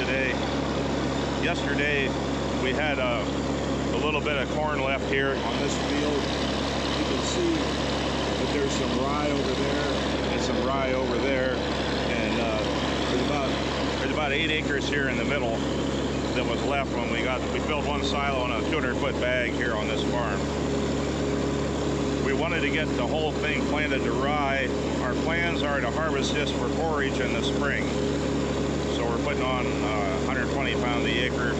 today. Yesterday we had a little bit of corn left here on this field. You can see that there's some rye over there and some rye over there, and there's about 8 acres here in the middle that was left when we filled one silo in a 200-foot bag here on this farm. We wanted to get the whole thing planted to rye. Our plans are to harvest this for forage in the spring. So we're putting on 120 pounds the acre.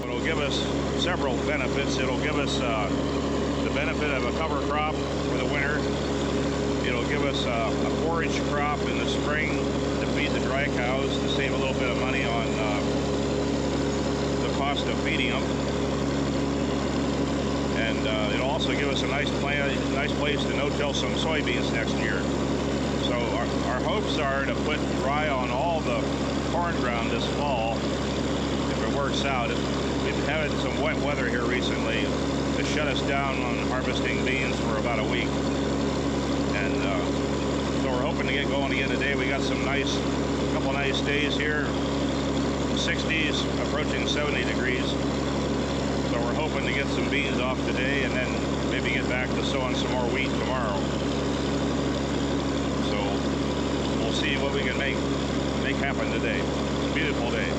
It'll give us several benefits. It'll give us the benefit of a cover crop for the winter. It'll give us a forage crop in the spring to feed the dry cows, to save a little bit of money on the cost of feeding them. And it'll also give us a nice place to no-till some soybeans next year. So our hopes are to put rye on all the corn ground this fall, if it works out. We've had some wet weather here recently to shut us down on harvesting beans for about a week. And so we're hoping to get going again today. We got some couple nice days here, 60s, approaching 70 degrees. So we're hoping to get some beans off today and then maybe get back to sowing some more wheat tomorrow. So we'll see what we can make happen today. It's a beautiful day.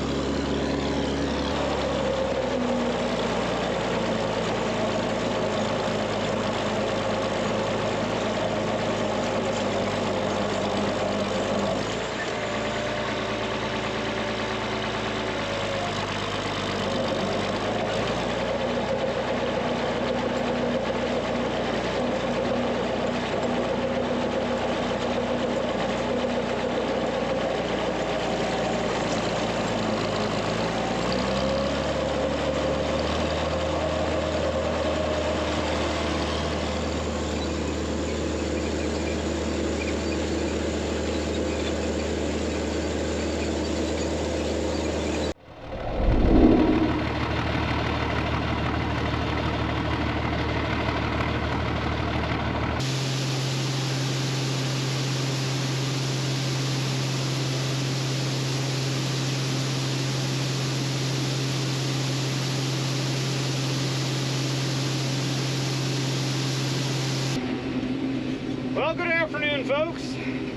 Well, good afternoon, folks.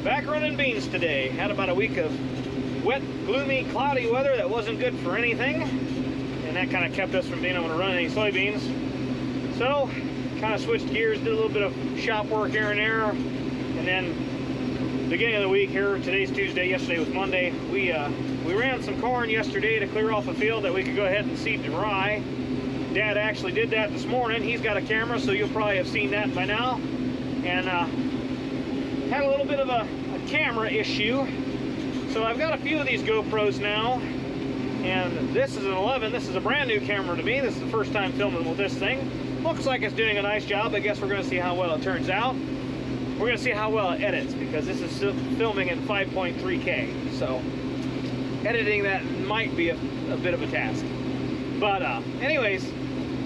Back running beans today. Had about a week of wet, gloomy, cloudy weather that wasn't good for anything, and that kind of kept us from being able to run any soybeans. So, kind of switched gears, did a little bit of shop work here and there, and then beginning of the week here, today's Tuesday, yesterday was Monday, we ran some corn yesterday to clear off a field that we could go ahead and seed to rye. Dad actually did that this morning. He's got a camera, so you'll probably have seen that by now. And had a little bit of a camera issue. So I've got a few of these GoPros now, and this is an 11. This is a brand new camera to me. This is the first time filming with this thing. Looks like it's doing a nice job. I guess we're going to see how well it turns out. We're going to see how well it edits, because this is filming in 5.3K. So editing that might be a bit of a task. But anyways,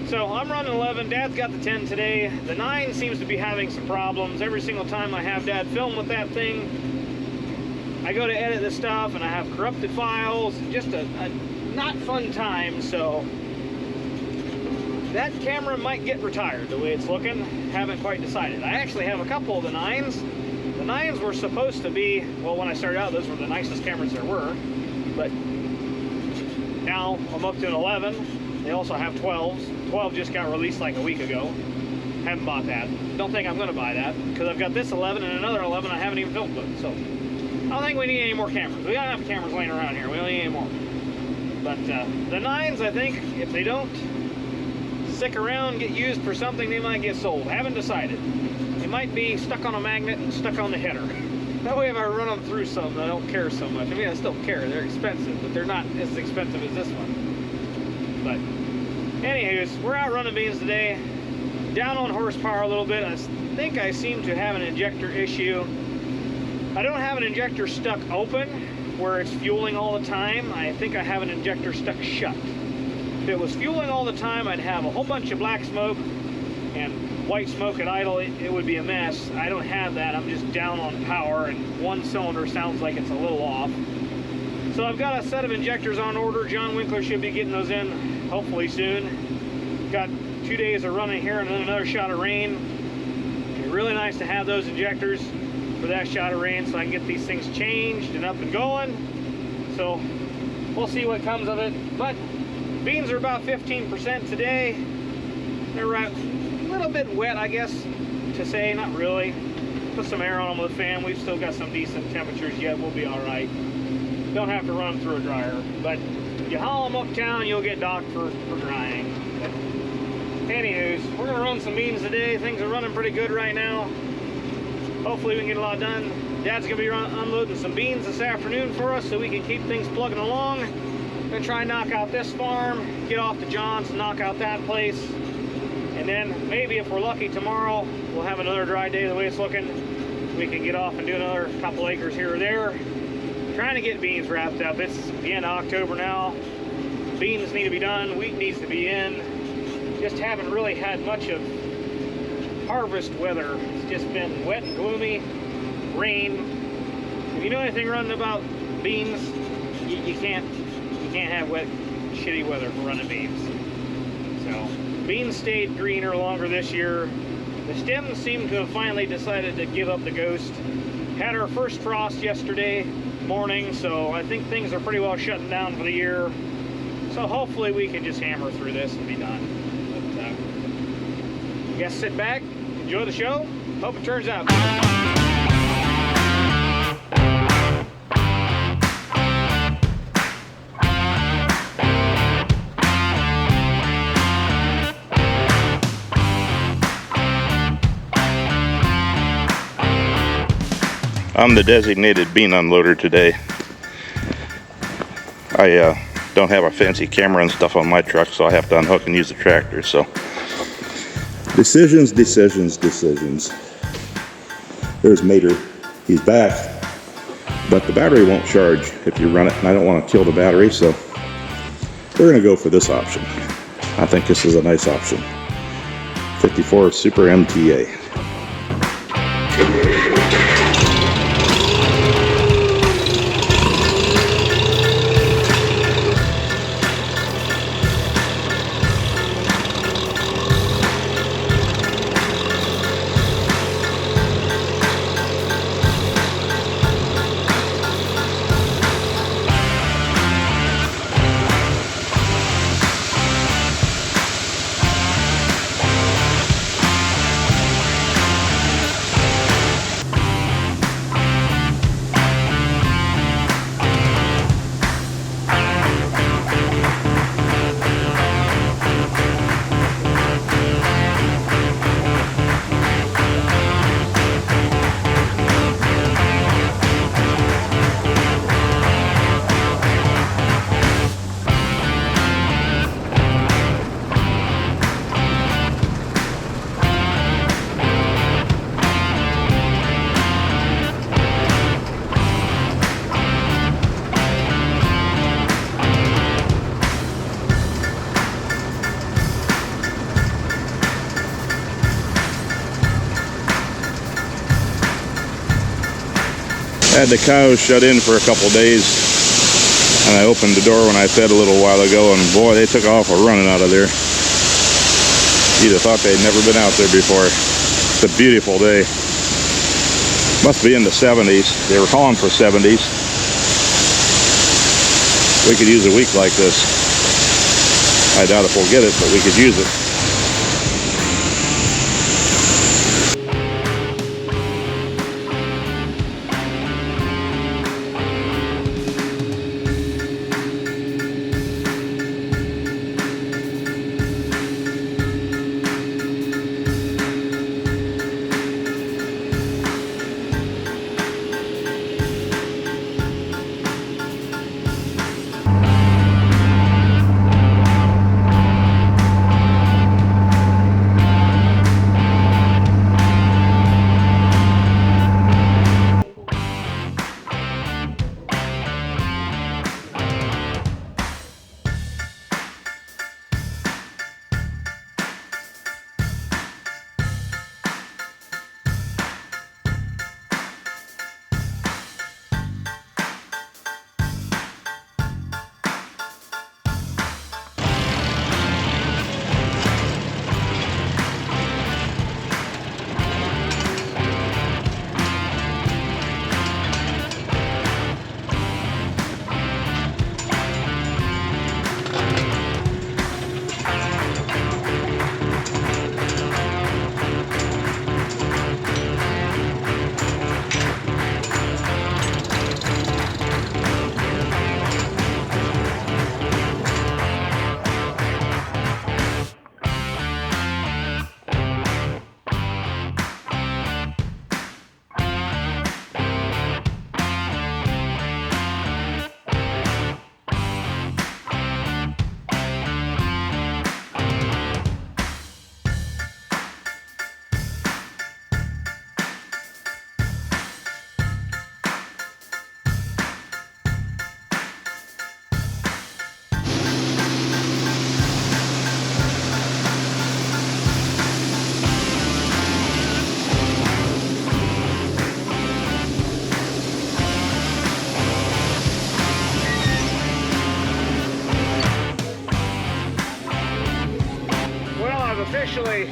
so I'm running 11. Dad's got the 10 today. The 9 seems to be having some problems. Every single time I have Dad film with that thing, I go to edit this stuff and I have corrupted files. Just a not fun time. So that camera might get retired the way it's looking. Haven't quite decided. I actually have a couple of the 9s. The 9s were supposed to be, well, when I started out, those were the nicest cameras there were. But now I'm up to an 11. They also have 12s. 12 just got released like a week ago. Haven't bought that. Don't think I'm going to buy that, because I've got this 11 and another 11 I haven't even filmed with. So I don't think we need any more cameras. We don't have cameras laying around here. We don't need any more. But the 9s, I think, if they don't stick around, get used for something, they might get sold. Haven't decided. They might be stuck on a magnet and stuck on the header. That way if I run them through something, I don't care so much. I mean, I still care. They're expensive, but they're not as expensive as this one. But anyways, we're out running beans today. Down on horsepower a little bit. I think I seem to have an injector issue. I don't have an injector stuck open where it's fueling all the time. I think I have an injector stuck shut. If it was fueling all the time, I'd have a whole bunch of black smoke and white smoke at idle. It would be a mess. I don't have that. I'm just down on power, and one cylinder sounds like it's a little off. So I've got a set of injectors on order. John Winkler should be getting those in hopefully soon. Got 2 days of running here and then another shot of rain. It'd be really nice to have those injectors for that shot of rain so I can get these things changed and up and going. So we'll see what comes of it. But beans are about 15% today. They're a little bit wet, I guess, to say, not really. Put some air on them with a fan. We've still got some decent temperatures yet. We'll be all right. Don't have to run through a dryer. But you haul them uptown, you'll get docked for drying. But anywho's, we're going to run some beans today. Things are running pretty good right now. Hopefully we can get a lot done. Dad's going to be unloading some beans this afternoon for us so we can keep things plugging along. Going to try and knock out this farm, get off to John's, knock out that place. And then maybe if we're lucky tomorrow, we'll have another dry day the way it's looking. We can get off and do another couple acres here or there. Trying to get beans wrapped up. It's the end of October now. Beans need to be done, wheat needs to be in. Just haven't really had much of harvest weather. It's just been wet and gloomy, rain. If you know anything running about beans, you can't have wet, shitty weather for running beans. So beans stayed greener longer this year. The stems seem to have finally decided to give up the ghost. Had our first frost yesterday morning, so I think things are pretty well shutting down for the year. So hopefully we can just hammer through this and be done. But I guess sit back, enjoy the show, hope it turns out. I'm the designated bean unloader today. I don't have a fancy camera and stuff on my truck, so I have to unhook and use the tractor. So decisions. There's Mater. He's back, but the battery won't charge if you run it, and I don't want to kill the battery, so we're going to go for this option. I think this is a nice option. 54 Super MTA. I had the cows shut in for a couple days, and I opened the door when I fed a little while ago, and boy, they took off running out of there. You'd have thought they'd never been out there before. It's a beautiful day. Must be in the 70s. They were calling for 70s. We could use a week like this. I doubt if we'll get it, but we could use it. officially,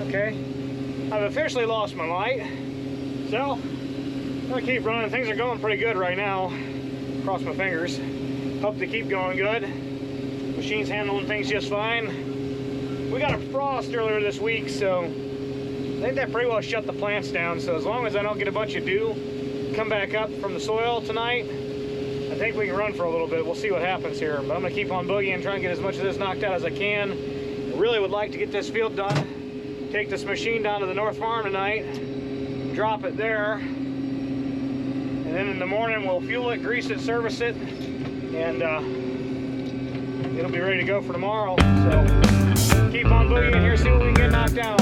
okay, I've officially lost my light. So, I'm gonna keep running. Things are going pretty good right now. Cross my fingers. Hope they keep going good. Machine's handling things just fine. We got a frost earlier this week, so I think that pretty well shut the plants down. So as long as I don't get a bunch of dew come back up from the soil tonight, I think we can run for a little bit. We'll see what happens here. But I'm gonna keep on boogieing and try and get as much of this knocked out as I can. I really would like to get this field done. Take this machine down to the North Farm tonight, drop it there, and then in the morning we'll fuel it, grease it, service it, and it'll be ready to go for tomorrow. So keep on boogieing here, see what we can get knocked out.